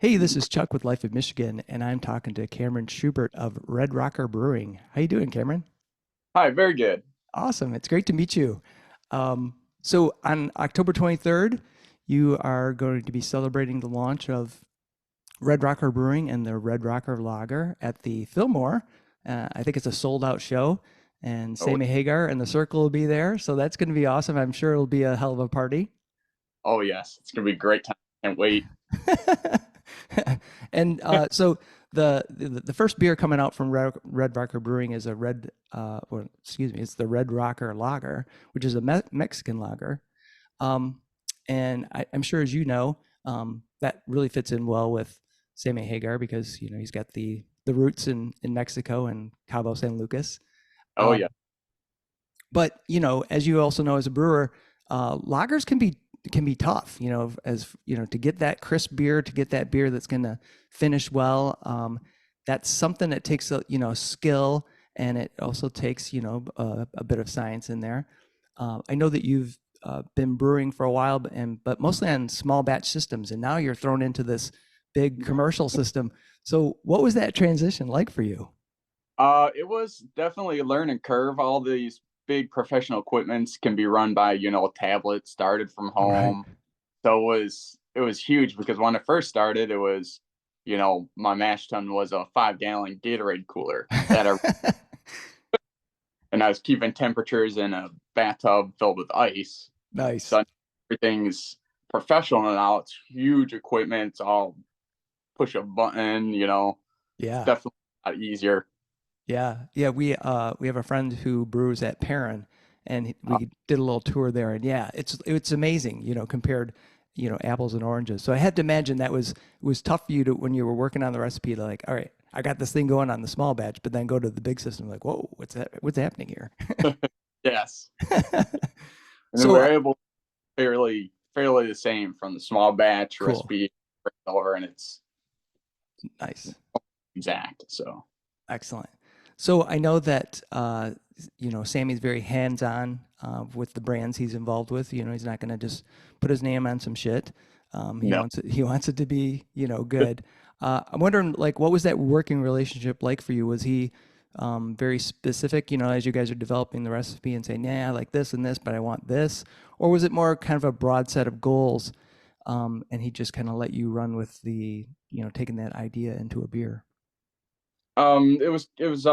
Hey, this is Chuck with Life of Michigan, and I'm talking to Cameron Schubert of Red Rocker Brewing. How you doing, Cameron? Hi, very good. Awesome. It's great to meet you. So on October 23rd, you are going to be celebrating the launch of Red Rocker Brewing and the Red Rocker Lager at the Fillmore. I think it's a sold out show, and Oh, Sammy Hagar and the Circle will be there. So that's going to be awesome. I'm sure it'll be a hell of a party. oh yes, it's gonna be a great time. Can't wait. And so the first beer coming out from Red Rocker Brewing is a or excuse me, it's the Red Rocker Lager, which is a Mexican lager. Um, and I'm sure, as you know, that really fits in well with Sammy Hagar because he's got the roots in Mexico and Cabo San Lucas. Oh yeah, Um, but as you also know as a brewer, lagers can be tough. As to get that crisp beer, to get that beer that's going to finish well. That's something that takes skill, and it also takes a bit of science in there. I know that you've been brewing for a while, but mostly on small batch systems, and now you're thrown into this big commercial system. So, what was that transition like for you? it was definitely a learning curve. All these big professional equipments can be run by tablets started from Right. home. So it was huge because when I first started, it was my mash tun was a 5 gallon Gatorade cooler and I was keeping temperatures in a bathtub filled with ice. Nice. So everything's professional now. It's huge equipment. It's all push a button. It's Yeah. definitely a lot easier. Yeah, yeah, we have a friend who brews at Perrin, and Uh, we did a little tour there, and yeah, it's amazing, compared, apples and oranges. So I had to imagine that was tough for you to when you were working on the recipe to like, all right, I got this thing going on the small batch, but then go to the big system, like, whoa, what's happening here? yes, and then So we're able fairly the same from the small batch cool, recipe or and it's nice. exact. So Excellent. So I know that Sammy's very hands-on with the brands he's involved with. He's not going to just put his name on some shit. He no. wants it. He wants it to be good. I'm wondering, like, what was that working relationship like for you? Was he very specific? As you guys are developing the recipe and saying, "Yeah, I like this and this, but I want this," or was it more kind of a broad set of goals, and he just kind of let you run with taking that idea into a beer? It was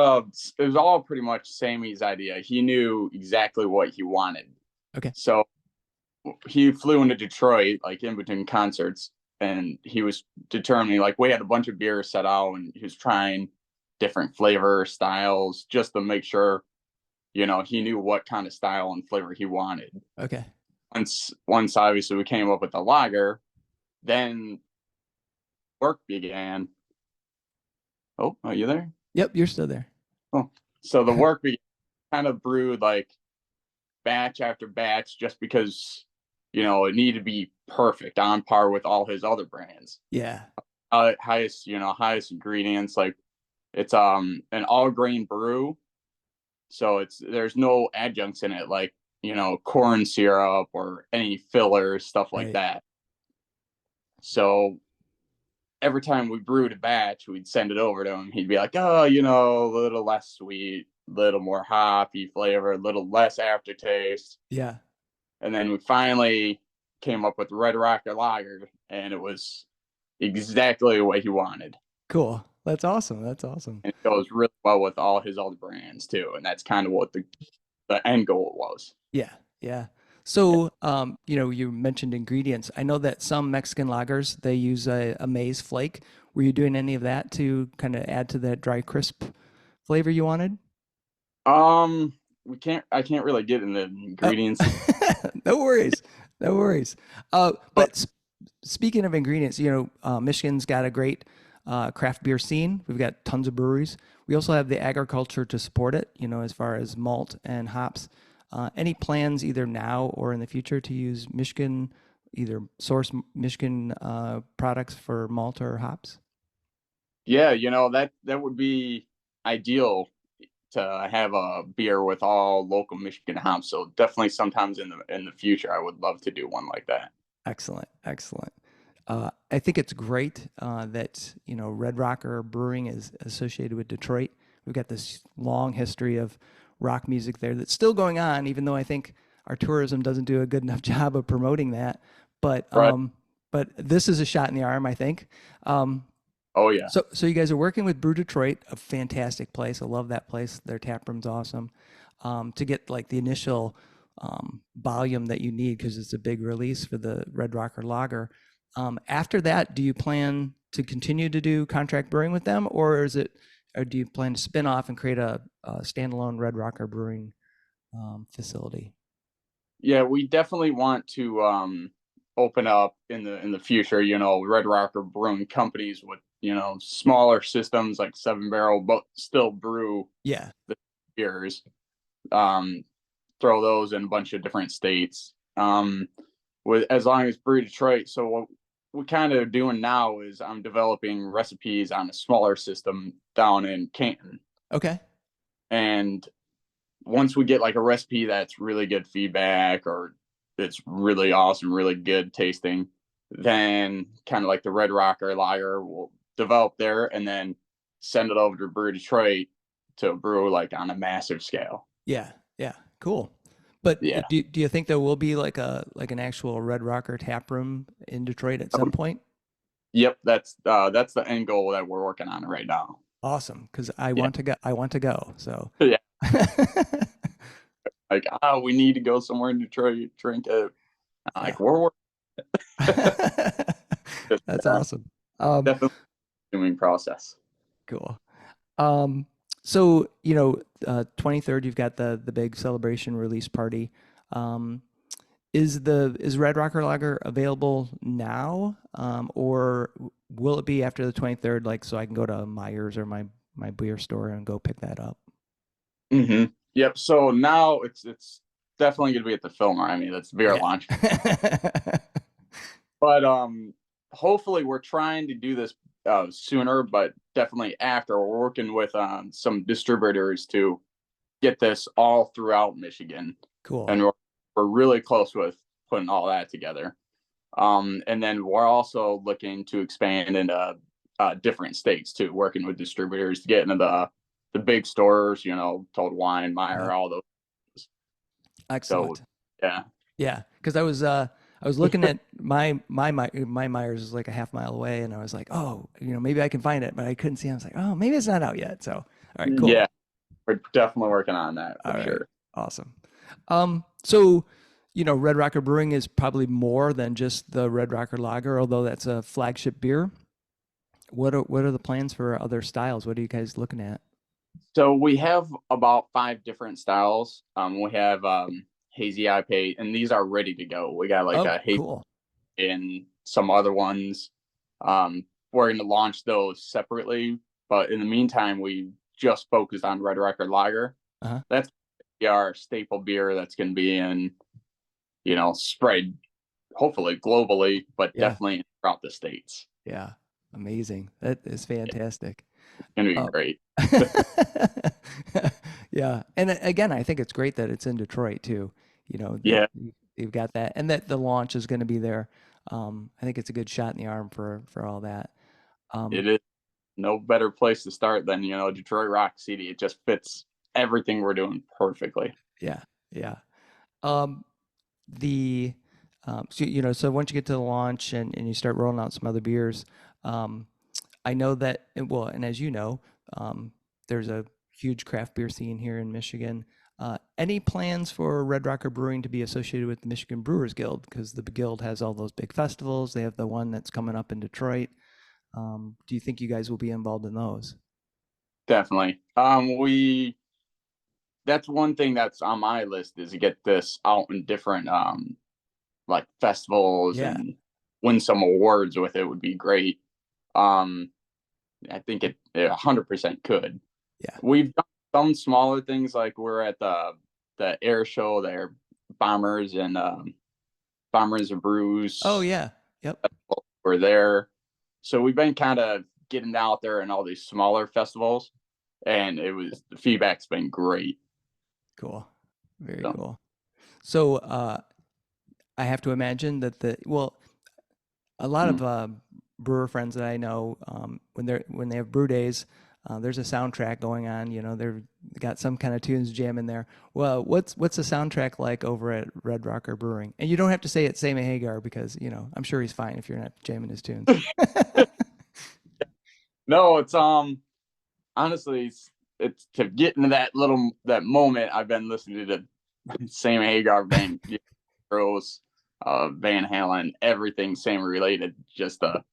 all pretty much Sammy's idea. He knew exactly what he wanted. Okay. So he flew into Detroit, like in between concerts, and he was determining, like, we had a bunch of beers set out, and he was trying different flavor styles just to make sure, he knew what kind of style and flavor he wanted. Okay. Once obviously we came up with the lager, then work began. Oh, are you there? Yep, you're still there. Oh, so the work began, kind of brewed like batch after batch, just because it needed to be perfect on par with all his other brands. Yeah. Highest ingredients, like it's an all grain brew, so there's no adjuncts in it, like corn syrup or any fillers, stuff like Right. that. So every time we brewed a batch, we'd send it over to him. He'd be like, oh, a little less sweet, a little more hoppy flavor, a little less aftertaste. Yeah. And then we finally came up with Red Rocker Lager, and it was exactly what he wanted. Cool. That's awesome. That's awesome. And it goes really well with all his other brands too. And that's kind of what the end goal was. Yeah. Yeah. So, you mentioned ingredients. I know that some Mexican lagers, they use a maize flake. Were you doing any of that to kind of add to that dry, crisp flavor you wanted? I can't really get into Oh, ingredients, no worries. No worries. but Speaking of ingredients, Michigan's got a great craft beer scene. We've got tons of breweries. We also have the agriculture to support it, as far as malt and hops. Any plans either now or in the future to use Michigan, either source Michigan products for malt or hops? yeah, that would be ideal to have a beer with all local Michigan hops. So definitely sometimes in the future I would love to do one like that. Excellent. Excellent. I think it's great that Red Rocker Brewing is associated with Detroit. We've got this long history of rock music there that's still going on, even though I think our tourism doesn't do a good enough job of promoting that. But Right. but this is a shot in the arm, I think. Um, Oh yeah. so you guys are working with Brew Detroit, a fantastic place. I love that place. Their tap room's awesome. To get like the initial volume that you need because it's a big release for the Red Rocker Lager. After that, do you plan to continue to do contract brewing with them, or do you plan to spin off and create a standalone Red Rocker Brewing facility? Yeah, we definitely want to open up in the future, Red Rocker brewing companies with, smaller systems like 7 barrel, but still brew Yeah, the beers. Um, throw those in a bunch of different states. With as long as Brew Detroit. So what we kind of doing now is I'm developing recipes on a smaller system down in Canton. okay, And once we get like a recipe that's really good feedback or it's really awesome, really good tasting, then kind of like the Red Rocker lager will develop there and then send it over to Brew Detroit to brew like on a massive scale. yeah, yeah, cool. But Yeah. do you think there will be like an actual Red Rocker tap room in Detroit at some point? Yep, that's the end goal that we're working on right now. Awesome, because I Yeah. want to go. I want to go. So. Yeah. Like, we need to go somewhere in Detroit, drink it. I'm Yeah. like, we're just That's awesome. Um, definitely doing process. cool. Um, so 23rd, you've got the big celebration release party. Um, is Red Rocker Lager available now, or will it be after the 23rd? Like, so I can go to Myers or my beer store and go pick that up. Hmm. Yep. So now it's definitely gonna be at the Fillmore. I mean, that's beer Yeah. launch. But hopefully we're trying to do this sooner, but definitely after. We're working with some distributors to get this all throughout Michigan, Cool. and we're really close with putting all that together. And then we're also looking to expand into different states too, working with distributors to get into the big stores, Total Wine, Meyer, Yep. all those. So Excellent. yeah, Yeah, because I was looking at my Myers is like a half mile away, and I was like, oh, maybe I can find it, but I couldn't see it. I was like, oh, maybe it's not out yet. So, all right, cool. yeah, we're definitely working on that All for right, sure. awesome. So Red Rocker Brewing is probably more than just the Red Rocker Lager, although that's a flagship beer. What are the plans for other styles? What are you guys looking at? So we have about 5 different styles. We have hazy IPA, and these are ready to go. We got like Oh, a hazy cool. and some other ones. We're going to launch those separately, but in the meantime, we just focused on Red Rocker Lager. Uh-huh. That's our staple beer that's going to be in, spread hopefully globally, but Yeah, definitely throughout the states. yeah, amazing. That is fantastic. It's going to be Uh, great. yeah, and again, I think it's great that it's in Detroit too. That Yeah, you've got that, and that the launch is going to be there. I think it's a good shot in the arm for all that. Um, it is no better place to start than, Detroit Rock City. It just fits everything we're doing perfectly. yeah, yeah. Um, the so once you get to the launch and you start rolling out some other beers, um, I know that well, and as you know, there's a huge craft beer scene here in Michigan. Any plans for Red Rocker Brewing to be associated with the Michigan Brewers Guild? Because the guild has all those big festivals. They have the one that's coming up in Detroit. Do you think you guys will be involved in those? Definitely. That's one thing that's on my list is to get this out in different like festivals Yeah, and win some awards with it would be great. Um, I think it 100% could. yeah. We've done some smaller things like we're at the air show there, bombers and bombers and Oh brews. yeah. Yep. We're there, so we've been kind of getting out there in all these smaller festivals, and the feedback's been great. Cool. Very So cool. So I have to imagine that A lot Mm. of brewer friends that I know, when they have brew days, there's a soundtrack going on. They've got some kind of tunes jam in there. Well, what's the soundtrack like over at Red Rocker Brewing? And you don't have to say it's Sammy Hagar because I'm sure he's fine if you're not jamming his tunes. No, it's honestly, it's to get into that moment. I've been listening to the same Hagar Van Rose, Van Halen, everything same related, just to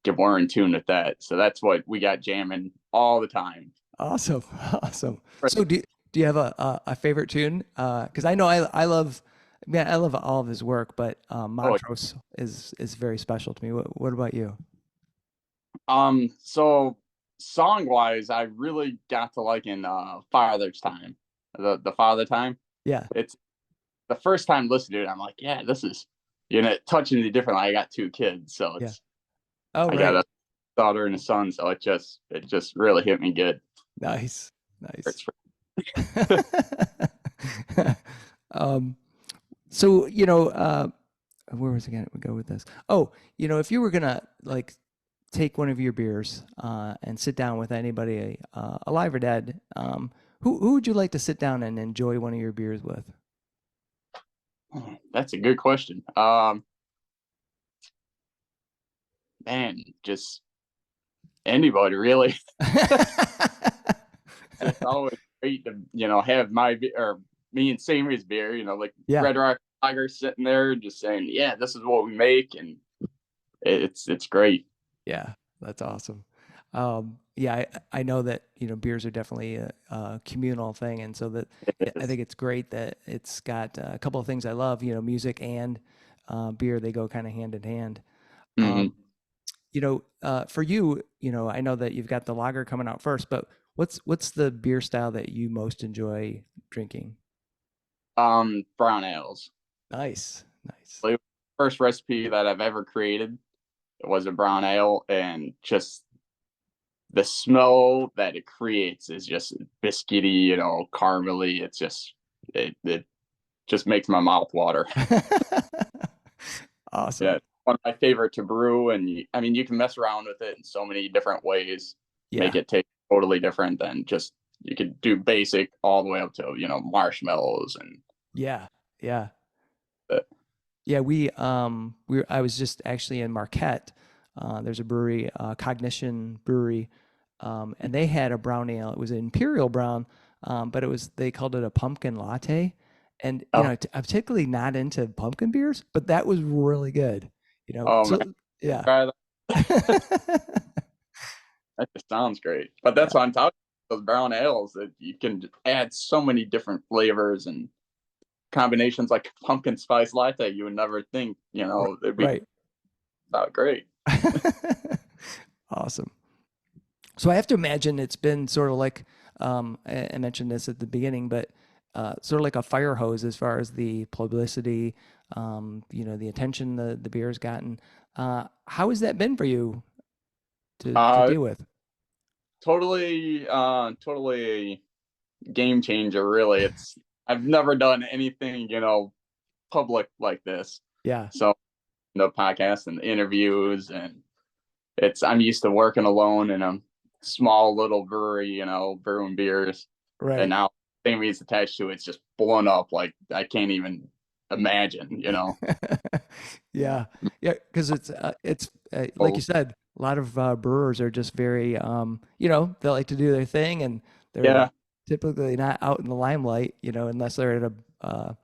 get more in tune with that. So that's what we got jamming all the time. Awesome, awesome. So do you have a favorite tune? Because I know I love, man, I love all of his work, but Oh, Montrose is very special to me. What about you? so song wise, I really got to liking Father's Time, the Father Time. Yeah. It's the first time listening to it, I'm like, yeah, this is, touching me different. I got two kids, so Yeah. it's Oh, I got right. a daughter and a son, so it just really hit me good. Nice. Nice. It's um, so, where was I going to go with this? Oh, if you were gonna like take one of your beers and sit down with anybody, alive or dead, who would you like to sit down and enjoy one of your beers with? that's a good question. Man, just anybody really. It's always great to have or me and Sammy's beer. Like Yeah. Red Rocker Tiger sitting there, just saying, yeah, this is what we make, and it's great. Yeah, that's awesome. Yeah, I know that beers are definitely a communal thing, and so that I It's, think it's great that it's got a couple of things I love. Music and beer, they go kind of hand in hand. mhm. Um, for you, I know that you've got the lager coming out first, but what's the beer style that you most enjoy drinking? Brown ales. Nice, nice. Like, first recipe that I've ever created was a brown ale, and just the smell that it creates is just biscuity, caramely. It just makes my mouth water. Yeah, Awesome. it's one of my favorite to brew, and I mean, you can mess around with it in so many different ways, make Yeah, it taste totally different than just you could do basic all the way up to marshmallows and yeah, yeah. the, Yeah, I was just actually in Marquette. There's a brewery, Cognition Brewery, and they had a brown ale. It was an imperial brown, but they called it a pumpkin latte. And oh, I'm typically not into pumpkin beers, but that was really good. oh man, So yeah. try that. That just sounds great. But Yeah, that's what I'm talking about, those brown ales that you can add so many different flavors and combinations, like pumpkin spice latte. You would never think, it'd be right. that great. Awesome. So I have to imagine it's been sort of like, I mentioned this at the beginning, but sort of like a fire hose as far as the publicity, the attention the beer's gotten. How has that been for you to Uh, deal with? totally a game changer. Really, I've never done anything, public like this. Yeah, So the podcast and the interviews, and I'm used to working alone in a small little brewery, brewing beers, and right. now Sammy's attached to it's just blown up like I can't even imagine. Yeah, yeah, because it's like Oh you said, a lot of brewers are just very, they like to do their thing, and they're yeah, typically not out in the limelight, unless they're at a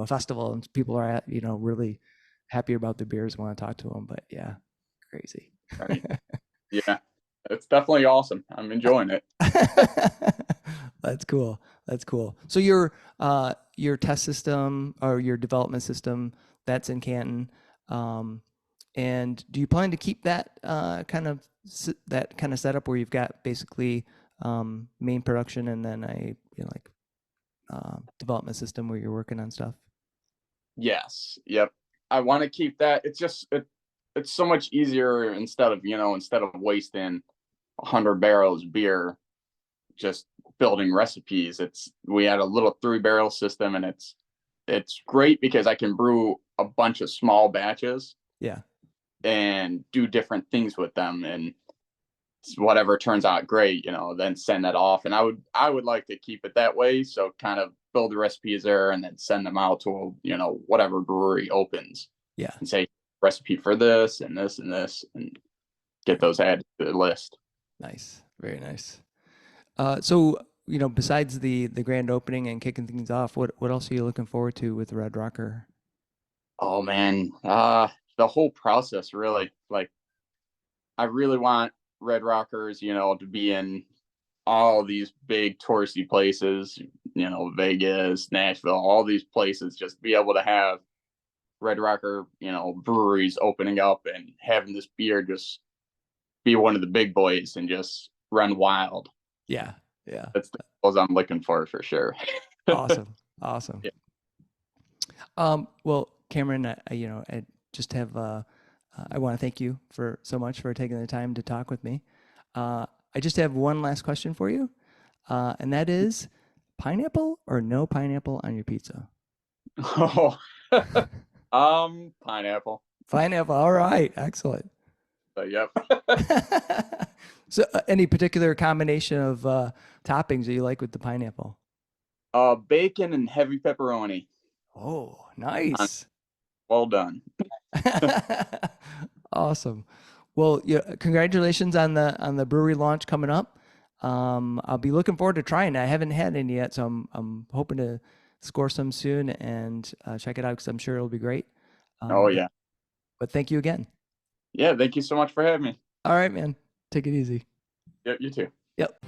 festival and people are really happy about the beers and want to talk to them. But yeah, crazy. right, yeah, it's definitely awesome. I'm enjoying it. That's cool. That's cool. So your test system or your development system that's in Canton, um, and do you plan to keep that that kind of setup where you've got basically main production and then a development system where you're working on stuff? Yes, yep. I want to keep that. It's so much easier instead of wasting 100 barrels of beer just building recipes. We had a little 3 barrel system, and it's great because I can brew a bunch of small batches, Yeah. and do different things with them, and whatever turns out great, then send that off. And I would like to keep it that way. So kind of build the recipes there and then send them out to, whatever brewery opens Yeah. and say recipe for this and this and this, and get those added to the list. Nice. Very nice. So, besides the grand opening and kicking things off, what else are you looking forward to with Red Rocker? Oh man, the whole process really. Like, I really want Red Rockers, to be in all these big touristy places, Vegas, Nashville, all these places, just be able to have Red Rocker, breweries opening up and having this beer just be one of the big boys and just run wild. Yeah. Yeah. That's the goals I'm looking for sure. Awesome. Awesome. Yeah. Well, Cameron, I just have, I want to thank you for so much for taking the time to talk with me. I just have one last question for you, and that is pineapple or no pineapple on your pizza? Oh, pineapple. Pineapple. All right. Excellent. Yep. So, any particular combination of toppings that you like with the pineapple? Bacon and heavy pepperoni. Oh, nice. Well done. Awesome. Well, yeah, congratulations on the brewery launch coming up. I'll be looking forward to trying it. I haven't had any yet, so I'm hoping to score some soon and check it out because I'm sure it'll be great. Oh yeah. But thank you again. Yeah. Thank you so much for having me. All right, man. Take it easy. Yep. You too. Yep.